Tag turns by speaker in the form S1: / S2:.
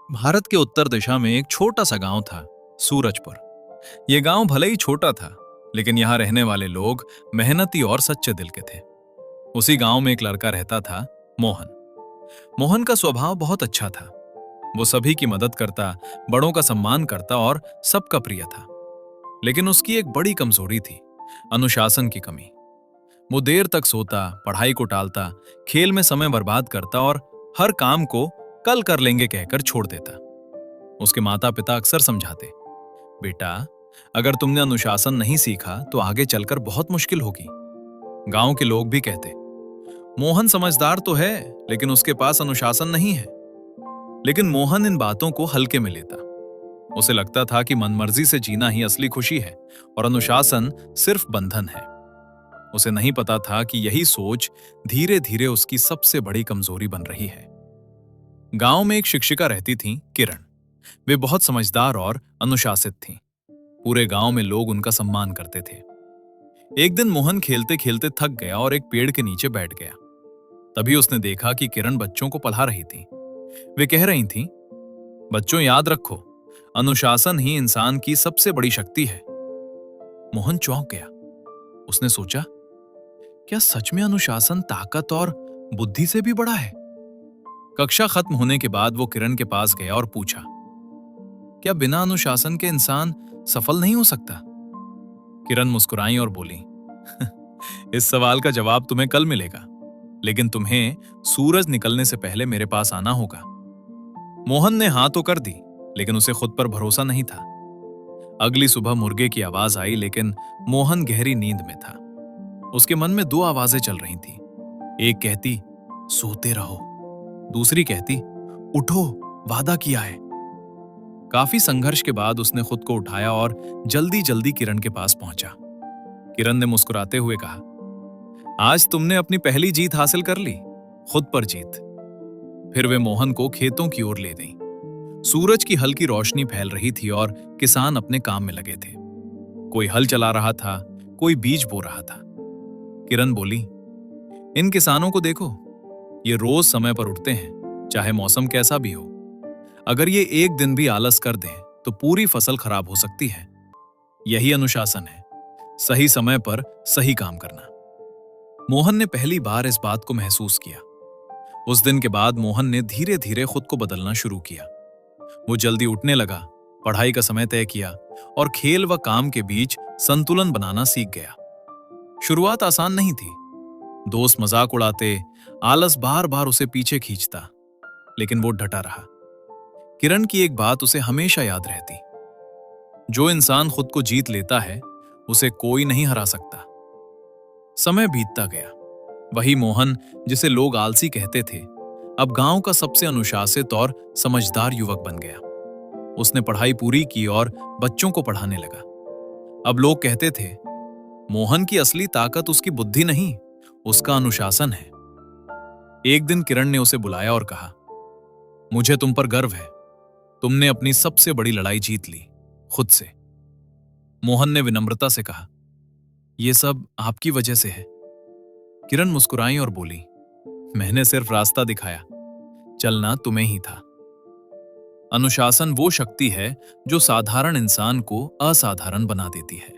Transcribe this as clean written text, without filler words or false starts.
S1: भारत के उत्तर दिशा में एक छोटा सा गांव था, सूरजपुर। यह गांव भले ही छोटा था, लेकिन यहां रहने वाले लोग मेहनती और सच्चे दिल के थे। उसी गांव में एक लड़का रहता था, मोहन। मोहन का स्वभाव बहुत अच्छा था। वो सभी की मदद करता, बड़ों का सम्मान करता और सबका प्रिय था। लेकिन उसकी एक बड़ी कमजोरी थी, अनुशासन की कमी। वो देर तक सोता, पढ़ाई को टालता, खेल में समय बर्बाद करता और हर काम को कल कर लेंगे कहकर छोड़ देता। उसके माता पिता अक्सर समझाते, बेटा, अगर तुमने अनुशासन नहीं सीखा तो आगे चलकर बहुत मुश्किल होगी। गांव के लोग भी कहते, मोहन समझदार तो है, लेकिन उसके पास अनुशासन नहीं है। लेकिन मोहन इन बातों को हल्के में लेता। उसे लगता था कि मनमर्जी से जीना ही असली खुशी है और अनुशासन सिर्फ बंधन है। उसे नहीं पता था कि यही सोच धीरे धीरे उसकी सबसे बड़ी कमजोरी बन रही है। गांव में एक शिक्षिका रहती थी, किरण। वे बहुत समझदार और अनुशासित थीं। पूरे गांव में लोग उनका सम्मान करते थे। एक दिन मोहन खेलते खेलते थक गया और एक पेड़ के नीचे बैठ गया। तभी उसने देखा कि किरण बच्चों को पढ़ा रही थी। वे कह रही थीं, बच्चों याद रखो, अनुशासन ही इंसान की सबसे बड़ी शक्ति है। मोहन चौंक गया। उसने सोचा, क्या सच में अनुशासन ताकत और बुद्धि से भी बड़ा है? कक्षा खत्म होने के बाद वो किरण के पास गया और पूछा, क्या बिना अनुशासन के इंसान सफल नहीं हो सकता? किरण मुस्कुराई और बोली, इस सवाल का जवाब तुम्हें कल मिलेगा, लेकिन तुम्हें सूरज निकलने से पहले मेरे पास आना होगा। मोहन ने हाँ तो कर दी, लेकिन उसे खुद पर भरोसा नहीं था। अगली सुबह मुर्गे की आवाज आई, लेकिन मोहन गहरी नींद में था। उसके मन में दो आवाजें चल रही थी। एक कहती, सोते रहो। दूसरी कहती, उठो, वादा किया है। काफी संघर्ष के बाद उसने खुद को उठाया और जल्दी जल्दी किरण के पास पहुंचा। किरण ने मुस्कुराते हुए कहा, आज तुमने अपनी पहली जीत हासिल कर ली, खुद पर जीत। फिर वे मोहन को खेतों की ओर ले गईं। सूरज की हल्की रोशनी फैल रही थी और किसान अपने काम में लगे थे। कोई हल चला रहा था, कोई बीज बो रहा था। किरण बोली, इन किसानों को देखो, ये रोज समय पर उठते हैं, चाहे मौसम कैसा भी हो। अगर ये एक दिन भी आलस कर दें तो पूरी फसल खराब हो सकती है। यही अनुशासन है, सही समय पर सही काम करना। मोहन ने पहली बार इस बात को महसूस किया। उस दिन के बाद मोहन ने धीरे धीरे खुद को बदलना शुरू किया। वो जल्दी उठने लगा, पढ़ाई का समय तय किया और खेल व काम के बीच संतुलन बनाना सीख गया। शुरुआत आसान नहीं थी। दोस्त मजाक उड़ाते, आलस बार बार उसे पीछे खींचता, लेकिन वो डटा रहा। किरण की एक बात उसे हमेशा याद रहती, जो इंसान खुद को जीत लेता है, उसे कोई नहीं हरा सकता। समय बीतता गया। वही मोहन, जिसे लोग आलसी कहते थे, अब गांव का सबसे अनुशासित और समझदार युवक बन गया। उसने पढ़ाई पूरी की और बच्चों को पढ़ाने लगा। अब लोग कहते थे, मोहन की असली ताकत उसकी बुद्धि नहीं, उसका अनुशासन है। एक दिन किरण ने उसे बुलाया और कहा, मुझे तुम पर गर्व है। तुमने अपनी सबसे बड़ी लड़ाई जीत ली, खुद से। मोहन ने विनम्रता से कहा, यह सब आपकी वजह से है। किरण मुस्कुराई और बोली, मैंने सिर्फ रास्ता दिखाया, चलना तुम्हें ही था। अनुशासन वो शक्ति है जो साधारण इंसान को असाधारण बना देती है।